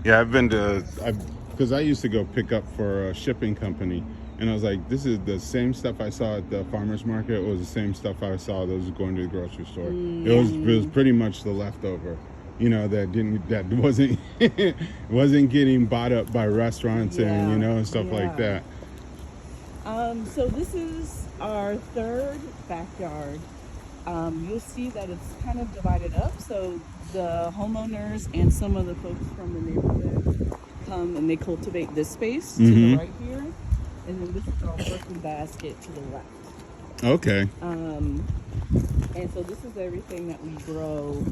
Yeah, because I used to go pick up for a shipping company, and I was like, this is the same stuff I saw at the farmer's market. It was the same stuff I saw that was going to the grocery store. It was pretty much the leftover, that wasn't wasn't getting bought up by restaurants and stuff like that. So this is our third backyard. You'll see that it's kind of divided up. So the homeowners and some of the folks from the neighborhood come and they cultivate this space to the right here. And then this is our Berkeley basket to the left. Okay. And so this is everything that we grow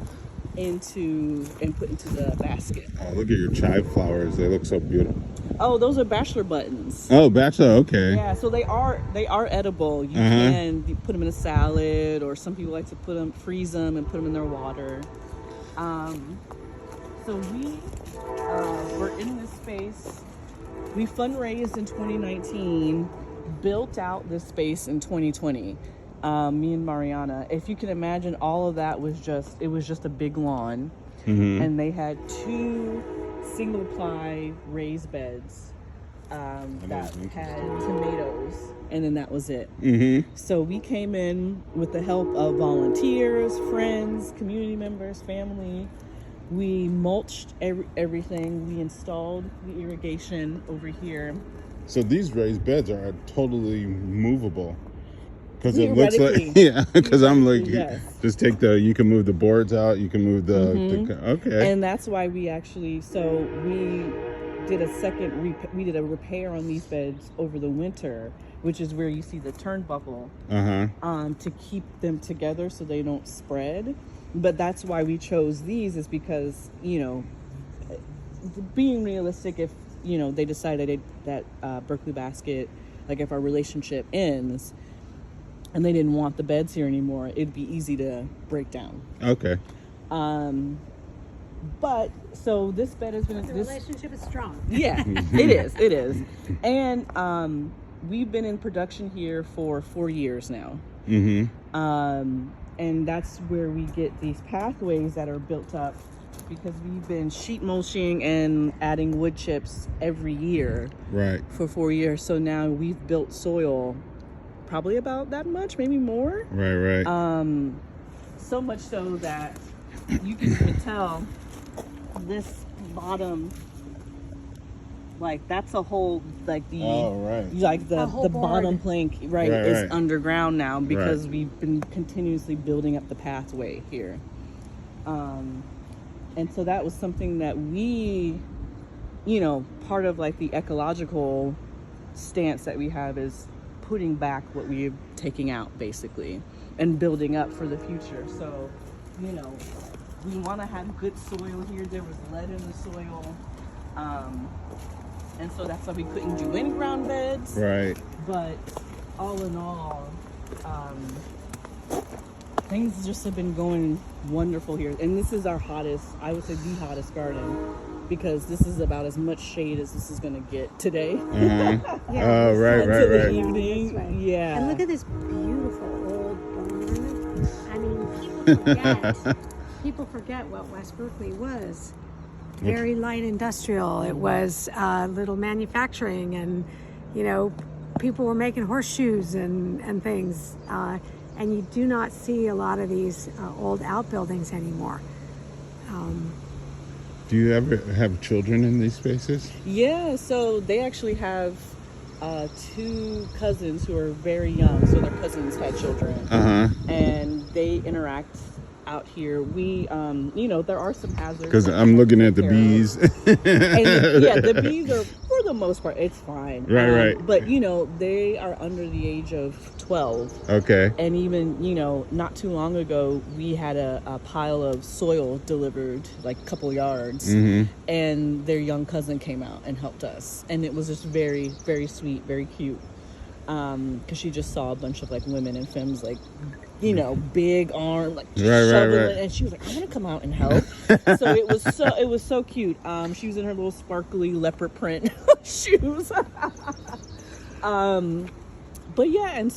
into and put into the basket. Oh, look at your chive flowers. They look so beautiful. Oh, those are bachelor buttons. Oh, bachelor, okay. Yeah, so they are edible. You can put them in a salad, or some people like to freeze them and put them in their water. So we were in this space. We fundraised in 2019, built out this space in 2020. Me and Mariana. If you can imagine, all of that was just a big lawn, and they had 2 single ply raised beds that had tomatoes, and then that was it. So we came in with the help of volunteers, friends, community members, family. We mulched everything. We installed the irrigation over here. So these raised beds are totally movable. Because it looks like, because I'm like, just you can move the boards out, you can move the okay. And that's why we did a repair on these beds over the winter, which is where you see the turnbuckle, to keep them together so they don't spread. But that's why we chose these, is because, being realistic, if, they decided that Berkeley basket, like if our relationship ends, and they didn't want the beds here anymore, it'd be easy to break down. Okay. But so this bed has been... The relationship is strong. Yeah, it is. And we've been in production here for 4 years now. And that's where we get these pathways that are built up, because we've been sheet mulching and adding wood chips every year for 4 years. So now we've built soil probably about that much, maybe more. Right. So much so that you can even tell this bottom, like that's a whole, like the the bottom plank is underground now, because we've been continuously building up the pathway here. And so that was something that we, part of like the ecological stance that we have is putting back what we're taking out, basically, and building up for the future. So, we want to have good soil here. There was lead in the soil. And so that's why we couldn't do in-ground beds. Right. But all in all, things just have been going wonderful here. And this is our hottest, I would say the hottest garden, because this is about as much shade as this is going to get today. Right. Evening. Yeah. And look at this beautiful old barn. I mean, people forget what West Berkeley was. Very light industrial. It was little manufacturing, and people were making horseshoes and things. And you do not see a lot of these old outbuildings anymore. Do you ever have children in these spaces? Yeah, so they actually have 2 cousins who are very young, so their cousins had children. And they interact out here. We, there are some hazards. Because I'm looking at the bees. The bees are, for the most part, it's fine. Right. But, they are under the age of 12. Okay. And even, not too long ago, we had a pile of soil delivered, like a couple yards. And their young cousin came out and helped us. And it was just very, very sweet, very cute. Because she just saw a bunch of, like, women and femmes, like, big arm, like shoveling, and she was like, "I want to come out and help." So it was so cute. She was in her little sparkly leopard print shoes. But yeah, and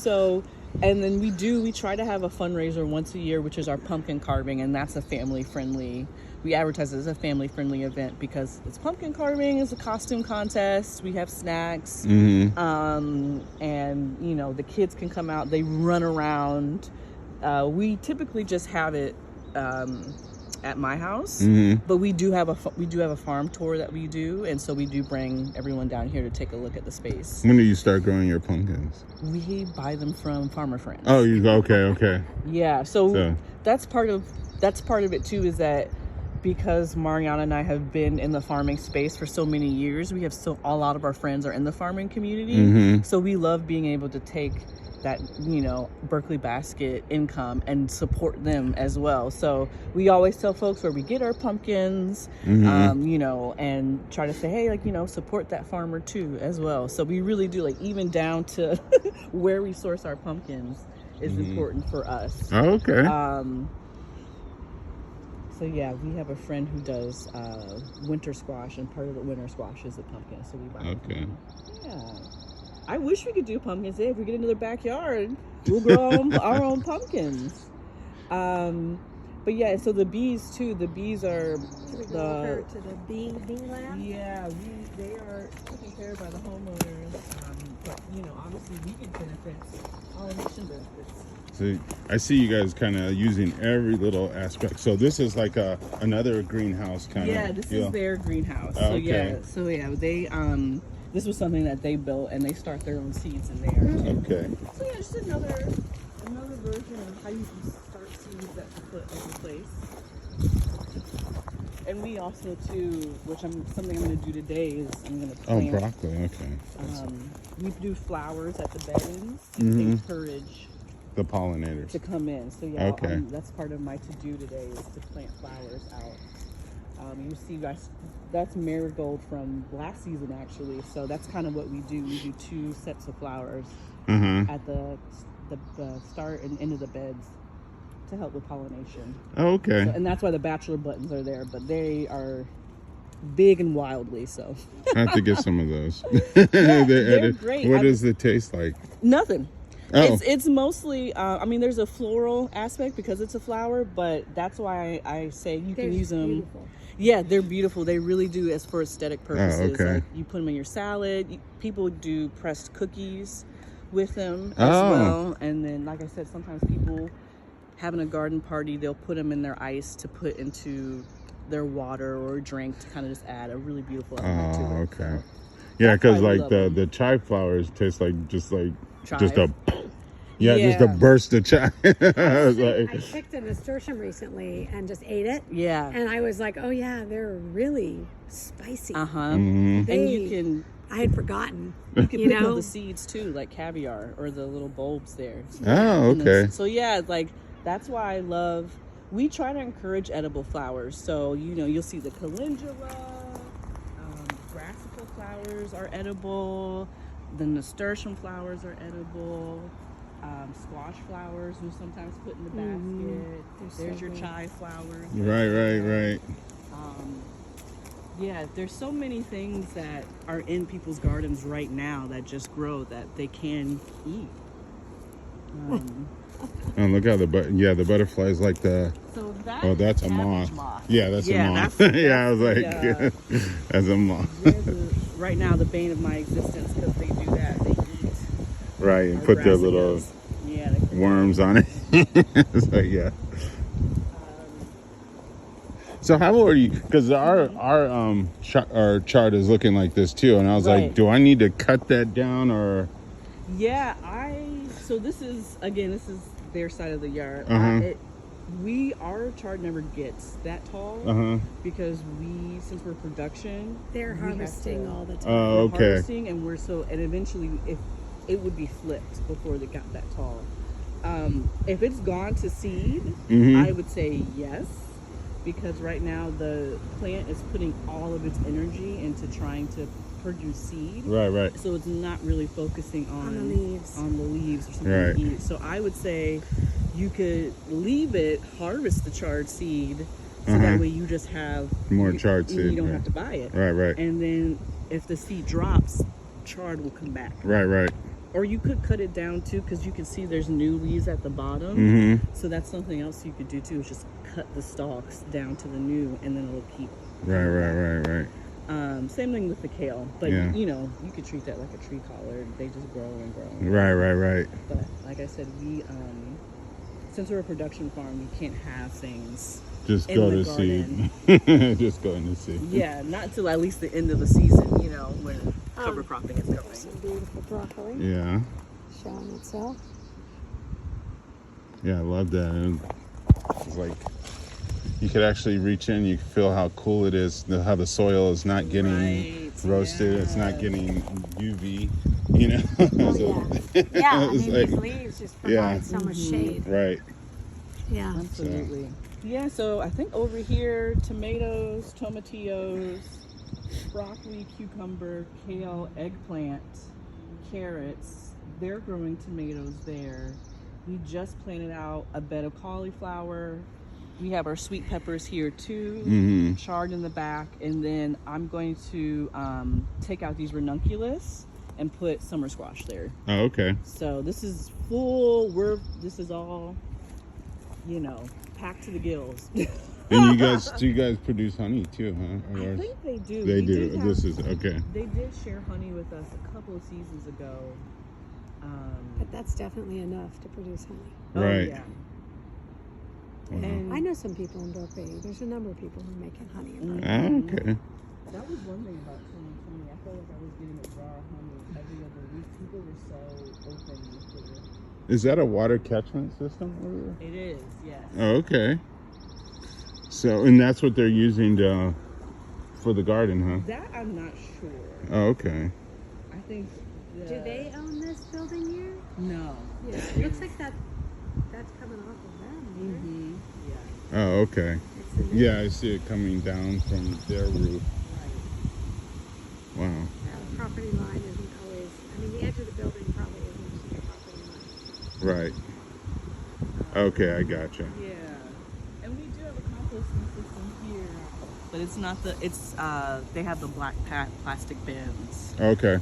then we try to have a fundraiser once a year, which is our pumpkin carving, and that's a family friendly we advertise it as a family-friendly event because it's pumpkin carving, it's a costume contest, we have snacks, and you know, the kids can come out, they run around. We typically just have it at my house, but we do have a farm tour that we do, and so we do bring everyone down here to take a look at the space. When do you start growing your pumpkins? We buy them from farmer friends. Oh, okay. Yeah, so that's part of it too, is that because Mariana and I have been in the farming space for so many years, we have a lot of our friends are in the farming community, so we love being able to take that, you know, Berkeley basket income and support them as well. So we always tell folks where we get our pumpkins, you know, and try to say, hey, like, you know, support that farmer too as well. So we really do, like, even down to where we source our pumpkins is important for us. Oh, okay. So yeah, we have a friend who does winter squash, and part of the winter squash is a pumpkin. So we buy. Okay. Yeah. I wish we could do pumpkins. If we get into their backyard, we'll grow our own pumpkins. But yeah, so the bees too. The bees are Should we go over to the bee lab? Yeah, they are taken care of by the homeowners. But you know, obviously, we get benefits, pollination benefits. So I see you guys kind of using every little aspect. So this is like another greenhouse kind of. Yeah, this is their greenhouse. Okay. So yeah, they this was something that they built, and they start their own seeds in there. Okay. So yeah, just another version of how you can start seeds at the foot of the place. And we also too, which something I'm going to do today is I'm going to plant. Oh, broccoli. Okay. We do flowers at the bed ends to encourage the pollinators to come in. So yeah, okay. That's part of my to-do today is to plant flowers out. You see, guys, that's marigold from last season actually. So that's kind of what we do. We do 2 sets of flowers at the start and end of the beds to help with pollination. Oh, okay. So, and that's why the bachelor buttons are there, but they are big and wildly so. I have to get some of those. Yeah, they're great. What does it taste like? Nothing. Oh. It's mostly, I mean, there's a floral aspect because it's a flower, but that's why I say you can use them. Beautiful. Yeah, they're beautiful. They really do, as for aesthetic purposes. Oh, okay. Like you put them in your salad. People do pressed cookies with them as well. And then, like I said, sometimes people having a garden party, they'll put them in their ice to put into their water or drink to kind of just add a really beautiful element to it. Oh, okay. So Yeah, because why I like love the them. chive flowers taste like just a Chive. just a burst of chive. I picked a nasturtium recently and just ate it. Yeah. And I was like, oh yeah, they're really spicy. And you can I had forgotten. You can pick up the seeds too, like caviar or the little bulbs there. Oh, okay. So yeah, like that's why I love. We try to encourage edible flowers. So you'll see the calendula, brassica flowers are edible. The nasturtium flowers are edible. Squash flowers we sometimes put in the basket. There's your chive flowers. Right. Yeah, there's so many things that are in people's gardens right now that just grow that they can eat. And look how the butterflies like the. So that's a moth. Yeah, that's a moth. Yeah, I was like, that's a moth. Right now, the bane of my existence because they do that. They eat. Right, and put their little worms on it. So yeah. So how old are you? Because our chart is looking like this too, and I was like, do I need to cut that down or? Yeah, so this is their side of the yard. Our chart never gets that tall because since we're production, they're harvesting all the time. Oh, okay. Harvesting, and and eventually, if it would be flipped before they got that tall. If it's gone to seed, I would say yes, because right now the plant is putting all of its energy into trying to produce seed. Right. So it's not really focusing on the leaves. or something to eat. So I would say you could leave it, harvest the charred seed, so that way you just have more charred seed. You don't have to buy it. Right. And then if the seed drops, charred will come back. Right. Or you could cut it down too, because you can see there's new leaves at the bottom. So that's something else you could do too, is just cut the stalks down to the new, and then it'll keep. Right. Same thing with the kale, but Yeah. you know, you could treat that like a tree collard. They just grow and grow. Right. But like I said, we since we're a production farm, we can't have things Just in go the to garden. seed. Just go into seed. Yeah, not until at least the end of the season, you know, when cover cropping is coming. Some beautiful broccoli Yeah. showing itself. Yeah, I love that. And it's like you could actually reach in. You can feel how cool it is. How the soil is not getting Right, roasted. It's not getting UV. You know. Oh, So- yeah. I it's mean, like- these leaves just provide Yeah. so much shade. Right. Yeah. Absolutely. Yeah, so I think over here, tomatoes, tomatillos, broccoli, cucumber, kale, eggplant, carrots. They're growing tomatoes there. We just planted out a bed of cauliflower. We have our sweet peppers here too, chard in the back. And then I'm going to take out these ranunculus and put summer squash there. Oh, okay. So this is full. This is all, you know, packed to the gills. And do you guys produce honey too, huh? I think they do. They We do. did have- This is okay. They did share honey with us a couple of seasons ago. But that's definitely enough to produce honey. Right. Yeah. Wow. And I know some people in Berkeley. There's a number of people who are making honey in Berkeley. Ah, okay. that was one thing about 2020. I felt like I was getting a jar of honey every other week. People were so open with Is that a water catchment system over there? it. It is, yes. Oh, okay. So, and that's what they're using for the garden, That I'm not sure. huh? Oh, okay. I think. Do they own this building here? No. Yeah. It looks like that's coming off of them. Yeah. Oh, okay. It's a new- Yeah, I see it coming down from their roof. Right. Wow. The property line isn't always. I mean, the edge of the building probably isn't the property line. Right. Okay, I gotcha. Yeah. And we do have a composting system here, but it's not the. It's they have the black plastic bins. Okay.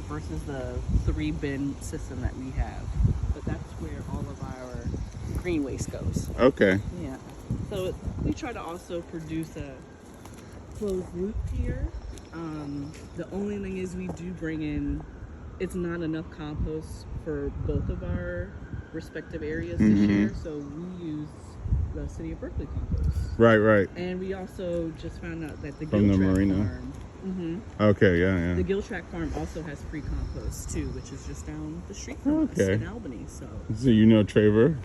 Versus the 3-bin system that we have. But that's where all of our green waste goes. Okay. Yeah. So we try to also produce a closed loop here. The only thing is we do bring in, it's not enough compost for both of our respective areas to share. So we use the City of Berkeley compost. Right. And we also just found out that the From the Giltrap marina? farm. Okay, yeah. The Giltrap farm also has free compost too, which is just down the street from us Okay. in Albany. So So you know Traver?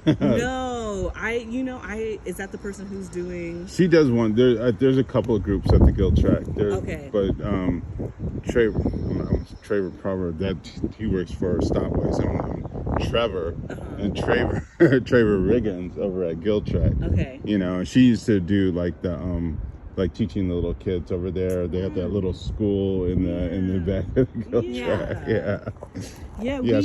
no, is that the person who's doing? She does one. There's a couple of groups at the Guild Track. Okay. But Traver Proverb, that he works for Stopways. Trevor and Traver Riggins over at Guild Track. Okay. You know, and she used to do like the like teaching the little kids over there. They have that little school in the back of the Guild Yeah. Track. Yeah. Yeah. Yeah,